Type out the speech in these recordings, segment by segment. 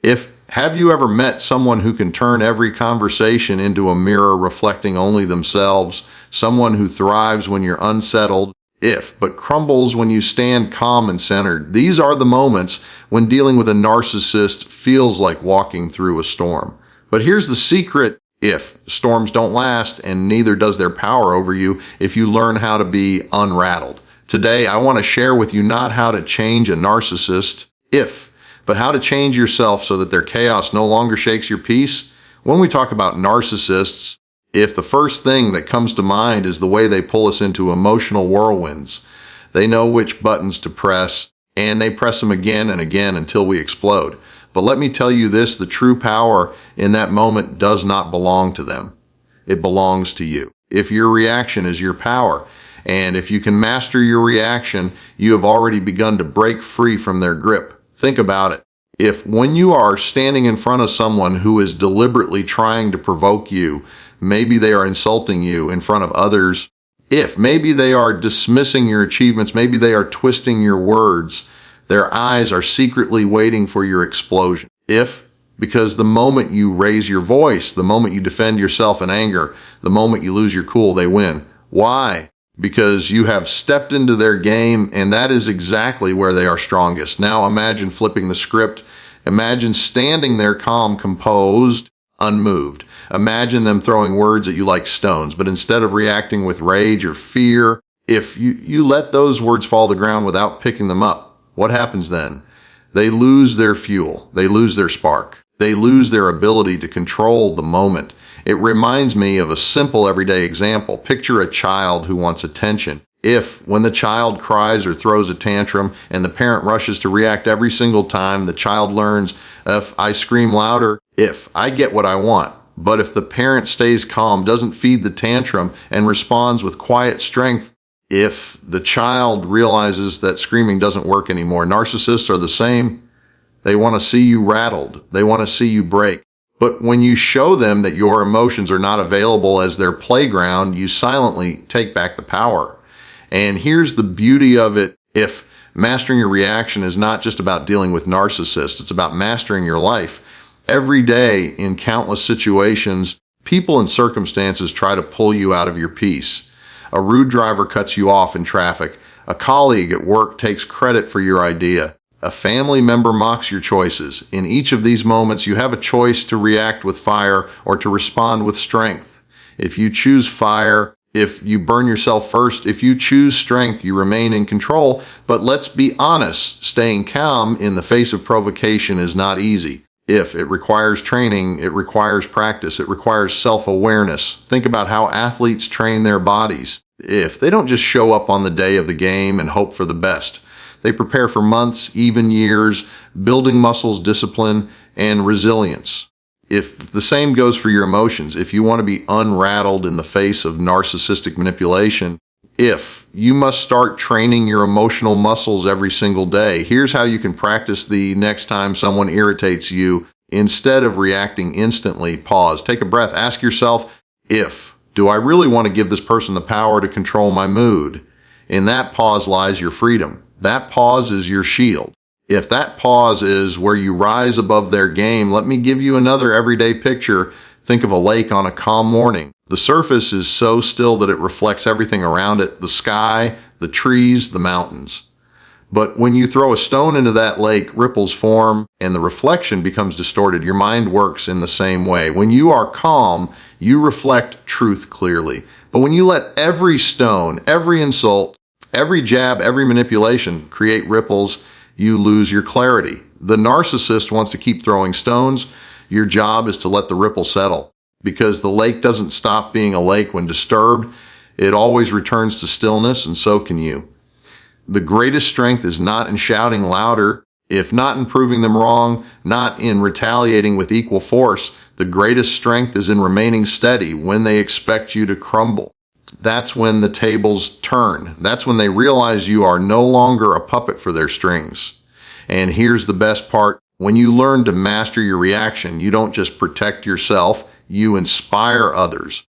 Have you ever met someone who can turn every conversation into a mirror reflecting only themselves? Someone who thrives when you're unsettled, but crumbles when you stand calm and centered. These are the moments when dealing with a narcissist feels like walking through a storm. But here's the secret: storms don't last, and neither does their power over you if you learn how to be unrattled. Today, I want to share with you not how to change a narcissist, but how to change yourself so that their chaos no longer shakes your peace. When we talk about narcissists, the first thing that comes to mind is the way they pull us into emotional whirlwinds. They know which buttons to press, and they press them again and again until we explode. But let me tell you this: the true power in that moment does not belong to them. It belongs to you. If your reaction is your power, and if you can master your reaction, you have already begun to break free from their grip. Think about it. When you are standing in front of someone who is deliberately trying to provoke you, maybe they are insulting you in front of others, maybe they are dismissing your achievements, maybe they are twisting your words, their eyes are secretly waiting for your explosion. Because the moment you raise your voice, the moment you defend yourself in anger, the moment you lose your cool, they win. Why? Because you have stepped into their game, and that is exactly where they are strongest. Now imagine flipping the script. Imagine standing there calm, composed, unmoved. Imagine them throwing words at you like stones, but instead of reacting with rage or fear, if you let those words fall to the ground without picking them up, what happens then? They lose their fuel. They lose their spark. They lose their ability to control the moment. It reminds me of a simple everyday example. Picture a child who wants attention. When the child cries or throws a tantrum and the parent rushes to react every single time, the child learns, if I scream louder, I get what I want. But if the parent stays calm, doesn't feed the tantrum, and responds with quiet strength, the child realizes that screaming doesn't work anymore. Narcissists are the same. They want to see you rattled. They want to see you break. But when you show them that your emotions are not available as their playground, you silently take back the power. And here's the beauty of it. Mastering your reaction is not just about dealing with narcissists, it's about mastering your life. Every day, in countless situations, people and circumstances try to pull you out of your peace. A rude driver cuts you off in traffic. A colleague at work takes credit for your idea. A family member mocks your choices. In each of these moments, you have a choice to react with fire or to respond with strength. If you choose fire, you burn yourself first. If you choose strength, you remain in control. But let's be honest, staying calm in the face of provocation is not easy. It requires training, it requires practice, it requires self-awareness. Think about how athletes train their bodies. They don't just show up on the day of the game and hope for the best. They prepare for months, even years, building muscles, discipline, and resilience. The same goes for your emotions. If you want to be unrattled in the face of narcissistic manipulation, you must start training your emotional muscles every single day. Here's how you can practice the next time someone irritates you. Instead of reacting instantly, pause, take a breath, ask yourself, do I really want to give this person the power to control my mood? In that pause lies your freedom. That pause is your shield. If that pause is where you rise above their game, let me give you another everyday picture. Think of a lake on a calm morning. The surface is so still that it reflects everything around it, the sky, the trees, the mountains. But when you throw a stone into that lake, ripples form and the reflection becomes distorted. Your mind works in the same way. When you are calm, you reflect truth clearly. But when you let every stone, every insult, every jab, every manipulation create ripples, you lose your clarity. The narcissist wants to keep throwing stones. Your job is to let the ripple settle, because the lake doesn't stop being a lake when disturbed. It always returns to stillness, and so can you. The greatest strength is not in shouting louder, not in proving them wrong, not in retaliating with equal force. The greatest strength is in remaining steady when they expect you to crumble. That's when the tables turn. That's when they realize you are no longer a puppet for their strings. And here's the best part. When you learn to master your reaction, you don't just protect yourself, you inspire others.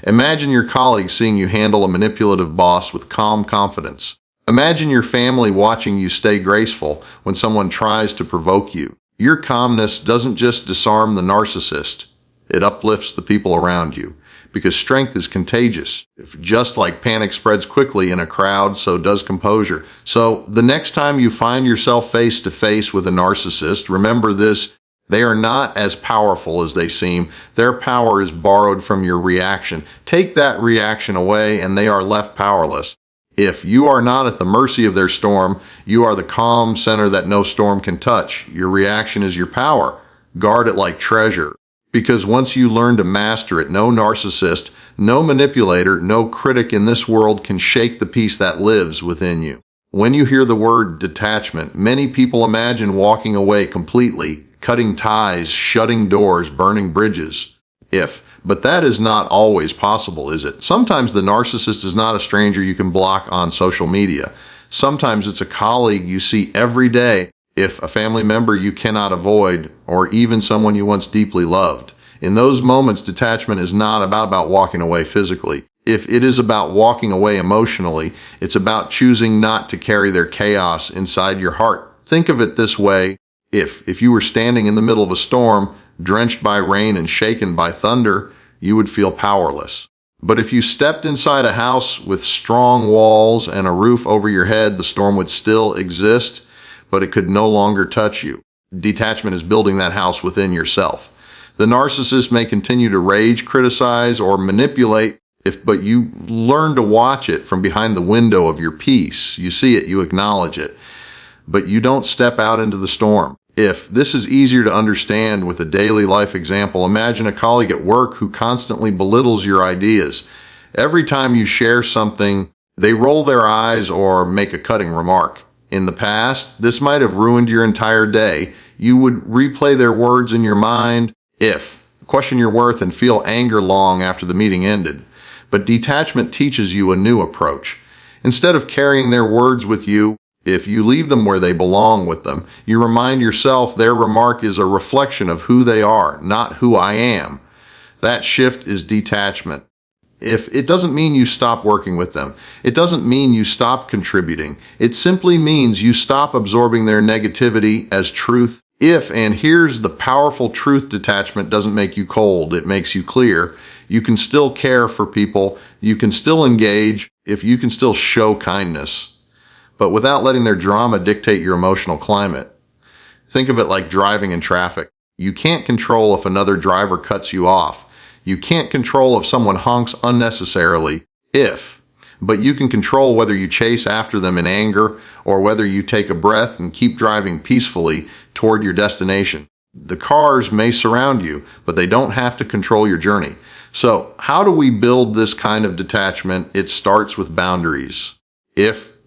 Imagine your colleagues seeing you handle a manipulative boss with calm confidence. Imagine your family watching you stay graceful when someone tries to provoke you. Your calmness doesn't just disarm the narcissist, it uplifts the people around you. Because strength is contagious. If just like panic spreads quickly in a crowd, so does composure. So the next time you find yourself face to face with a narcissist, remember this: they are not as powerful as they seem. Their power is borrowed from your reaction. Take that reaction away and they are left powerless. If you are not at the mercy of their storm, you are the calm center that no storm can touch. Your reaction is your power. Guard it like treasure. Because once you learn to master it, no narcissist, no manipulator, no critic in this world can shake the peace that lives within you. When you hear the word detachment, many people imagine walking away completely, cutting ties, shutting doors, burning bridges. But that is not always possible, is it? Sometimes the narcissist is not a stranger you can block on social media. Sometimes it's a colleague you see every day, a family member you cannot avoid, or even someone you once deeply loved. In those moments, detachment is not about walking away physically. If it is about walking away emotionally, it's about choosing not to carry their chaos inside your heart. Think of it this way: if you were standing in the middle of a storm, drenched by rain and shaken by thunder, you would feel powerless. But if you stepped inside a house with strong walls and a roof over your head, the storm would still exist, but it could no longer touch you. Detachment is building that house within yourself. The narcissist may continue to rage, criticize, or manipulate, but you learn to watch it from behind the window of your peace. You see it, you acknowledge it, but you don't step out into the storm. If this is easier to understand with a daily life example, imagine a colleague at work who constantly belittles your ideas. Every time you share something, they roll their eyes or make a cutting remark. In the past, this might have ruined your entire day. You would replay their words in your mind, question your worth, and feel anger long after the meeting ended. But detachment teaches you a new approach. Instead of carrying their words with you, if you leave them where they belong with them, you remind yourself their remark is a reflection of who they are, not who I am. That shift is detachment. It doesn't mean you stop working with them. It doesn't mean you stop contributing. It simply means you stop absorbing their negativity as truth. And here's the powerful truth: detachment doesn't make you cold, it makes you clear. You can still care for people, you can still engage, if you can still show kindness, but without letting their drama dictate your emotional climate. Think of it like driving in traffic. You can't control if another driver cuts you off. You can't control if someone honks unnecessarily, but you can control whether you chase after them in anger or whether you take a breath and keep driving peacefully toward your destination. The cars may surround you, but they don't have to control your journey. So, how do we build this kind of detachment? It starts with boundaries.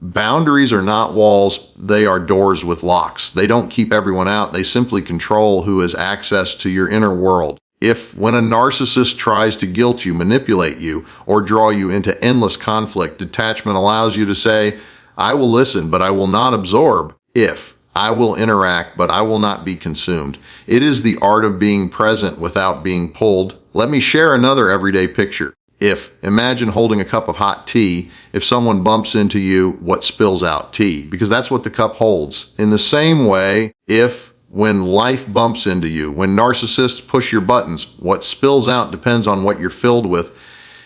Boundaries are not walls, they are doors with locks. They don't keep everyone out, they simply control who has access to your inner world. When a narcissist tries to guilt you, manipulate you, or draw you into endless conflict, detachment allows you to say, I will listen, but I will not absorb. I will interact, but I will not be consumed. It is the art of being present without being pulled. Let me share another everyday picture. Imagine holding a cup of hot tea. If someone bumps into you, what spills out? Tea, because that's what the cup holds. In the same way, when life bumps into you, when narcissists push your buttons, what spills out depends on what you're filled with.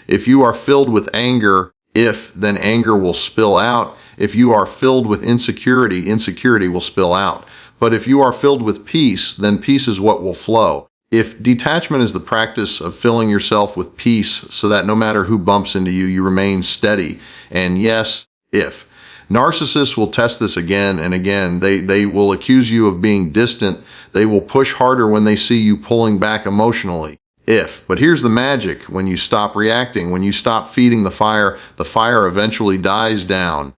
If you are filled with anger, then anger will spill out. If you are filled with insecurity, insecurity will spill out. But if you are filled with peace, then peace is what will flow. Detachment is the practice of filling yourself with peace so that no matter who bumps into you, you remain steady. And yes, narcissists will test this again and again. They will accuse you of being distant. They will push harder when they see you pulling back emotionally. But here's the magic: when you stop reacting, when you stop feeding the fire eventually dies down.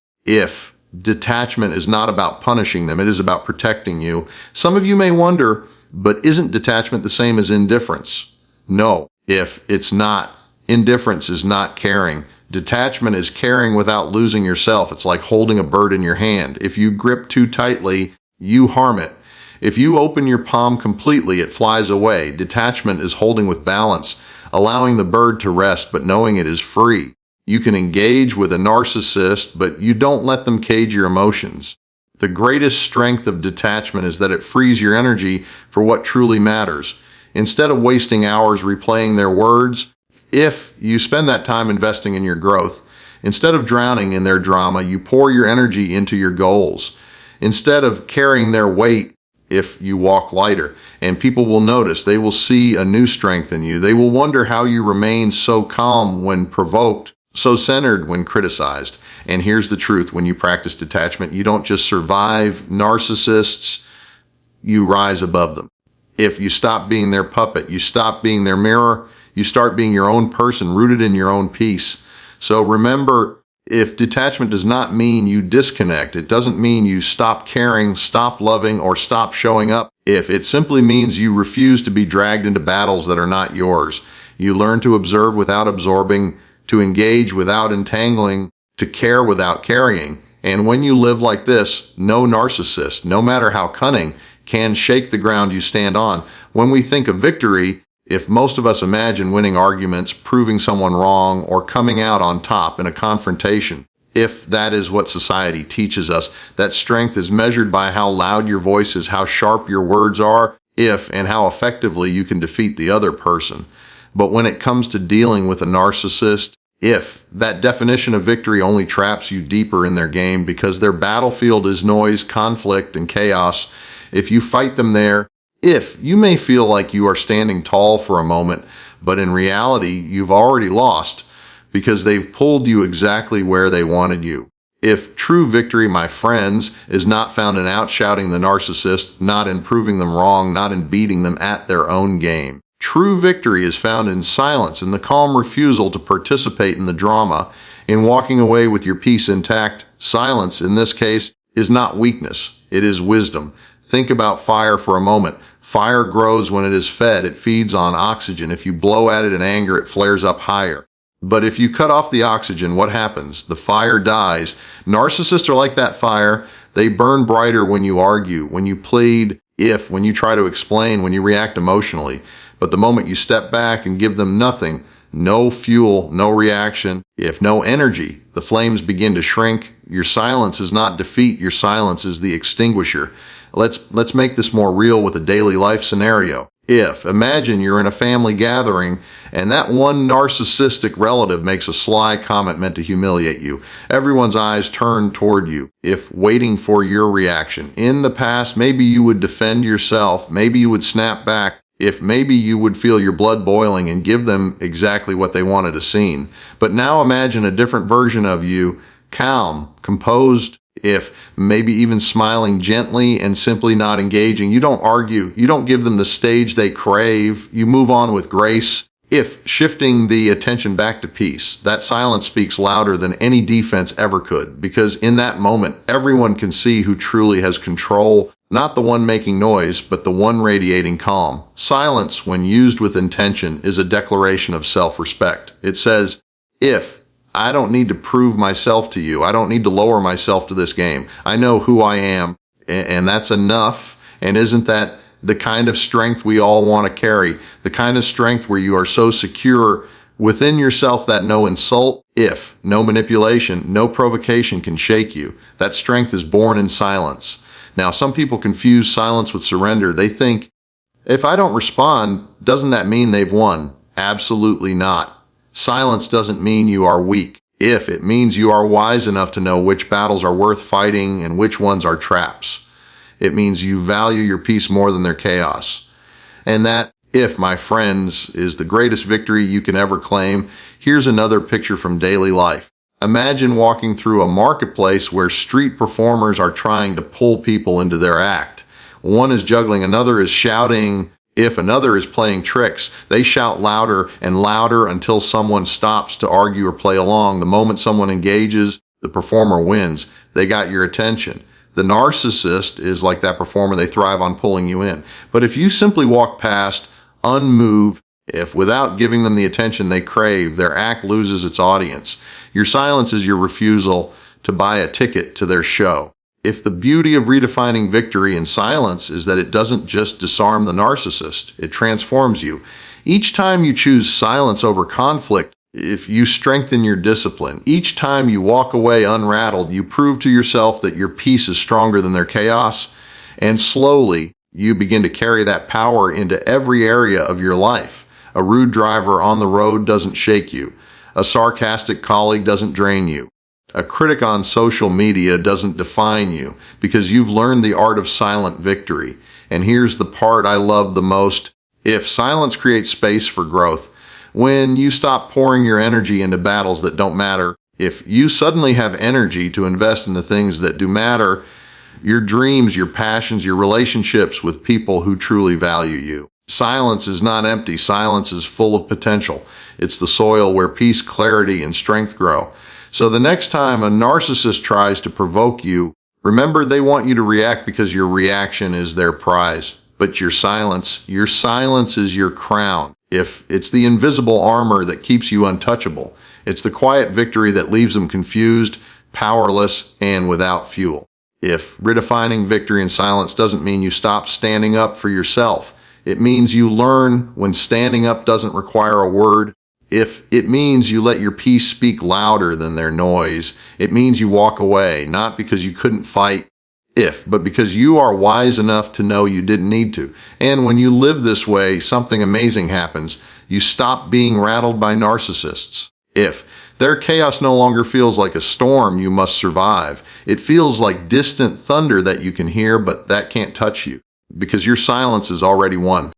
Detachment is not about punishing them, it is about protecting you. Some of you may wonder, but isn't detachment the same as indifference? No, it's not. Indifference is not caring. Detachment is caring without losing yourself. It's like holding a bird in your hand. If you grip too tightly, you harm it. If you open your palm completely, it flies away. Detachment is holding with balance, allowing the bird to rest, but knowing it is free. You can engage with a narcissist, but you don't let them cage your emotions. The greatest strength of detachment is that it frees your energy for what truly matters. Instead of wasting hours replaying their words, if you spend that time investing in your growth, instead of drowning in their drama, you pour your energy into your goals. Instead of carrying their weight, if you walk lighter, and people will notice, they will see a new strength in you. They will wonder how you remain so calm when provoked, so centered when criticized. And here's the truth: when you practice detachment, you don't just survive narcissists, you rise above them. If you stop being their puppet, you stop being their mirror, you start being your own person, rooted in your own peace. So remember, if detachment does not mean you disconnect, it doesn't mean you stop caring, stop loving, or stop showing up. If it simply means you refuse to be dragged into battles that are not yours, you learn to observe without absorbing, to engage without entangling, to care without carrying. And when you live like this, no narcissist, no matter how cunning, can shake the ground you stand on. When we think of victory, if most of us imagine winning arguments, proving someone wrong, or coming out on top in a confrontation, if that is what society teaches us, that strength is measured by how loud your voice is, how sharp your words are, and how effectively you can defeat the other person. But when it comes to dealing with a narcissist, if that definition of victory only traps you deeper in their game because their battlefield is noise, conflict, and chaos, if you fight them there, if you may feel like you are standing tall for a moment, but in reality, you've already lost because they've pulled you exactly where they wanted you. If true victory, my friends, is not found in outshouting the narcissist, not in proving them wrong, not in beating them at their own game. True victory is found in silence, in the calm refusal to participate in the drama, in walking away with your peace intact. Silence, in this case, is not weakness, it is wisdom. Think about fire for a moment. Fire grows when it is fed. It feeds on oxygen. If you blow at it in anger, it flares up higher. But if you cut off the oxygen, what happens? The fire dies. Narcissists are like that fire. They burn brighter when you argue, when you plead, when you try to explain, when you react emotionally. But the moment you step back and give them nothing, no fuel, no reaction, no energy, the flames begin to shrink. Your silence is not defeat. Your silence is the extinguisher. Let's make this more real with a daily life scenario. Imagine you're in a family gathering and that one narcissistic relative makes a sly comment meant to humiliate you. Everyone's eyes turn toward you, waiting for your reaction. In the past, maybe you would defend yourself, maybe you would snap back, maybe you would feel your blood boiling and give them exactly what they wanted to see. But now imagine a different version of you, calm, composed, maybe even smiling gently and simply not engaging. You don't argue. You don't give them the stage they crave. You move on with grace. Shifting the attention back to peace, that silence speaks louder than any defense ever could, because in that moment, everyone can see who truly has control, not the one making noise, but the one radiating calm. Silence, when used with intention, is a declaration of self-respect. It says, I don't need to prove myself to you. I don't need to lower myself to this game. I know who I am, and that's enough. And isn't that the kind of strength we all want to carry? The kind of strength where you are so secure within yourself that no insult, no manipulation, no provocation can shake you. That strength is born in silence. Now, some people confuse silence with surrender. They think, if I don't respond, doesn't that mean they've won? Absolutely not. Silence doesn't mean you are weak. It means you are wise enough to know which battles are worth fighting and which ones are traps. It means you value your peace more than their chaos. And that, my friends, is the greatest victory you can ever claim. Here's another picture from daily life. Imagine walking through a marketplace where street performers are trying to pull people into their act. One is juggling, another is shouting. Another is playing tricks. They shout louder and louder until someone stops to argue or play along. The moment someone engages, the performer wins. They got your attention. The narcissist is like that performer. They thrive on pulling you in. But if you simply walk past, unmoved, without giving them the attention they crave, their act loses its audience. Your silence is your refusal to buy a ticket to their show. The beauty of redefining victory in silence is that it doesn't just disarm the narcissist, it transforms you. Each time you choose silence over conflict, If you strengthen your discipline, each time you walk away unrattled, you prove to yourself that your peace is stronger than their chaos, and slowly you begin to carry that power into every area of your life. A rude driver on the road doesn't shake you. A sarcastic colleague doesn't drain you. A critic on social media doesn't define you, because you've learned the art of silent victory. And here's the part I love the most. If silence creates space for growth, when you stop pouring your energy into battles that don't matter, if you suddenly have energy to invest in the things that do matter, your dreams, your passions, your relationships with people who truly value you. Silence is not empty. Silence is full of potential. It's the soil where peace, clarity, and strength grow. So the next time a narcissist tries to provoke you, remember they want you to react because your reaction is their prize. But your silence is your crown. If it's the invisible armor that keeps you untouchable, it's the quiet victory that leaves them confused, powerless, and without fuel. If redefining victory in silence doesn't mean you stop standing up for yourself, it means you learn when standing up doesn't require a word. If it means you let your peace speak louder than their noise, it means you walk away, not because you couldn't fight, but because you are wise enough to know you didn't need to. And when you live this way, something amazing happens. You stop being rattled by narcissists. If their chaos no longer feels like a storm you must survive, it feels like distant thunder that you can hear but that can't touch you, because your silence is already won.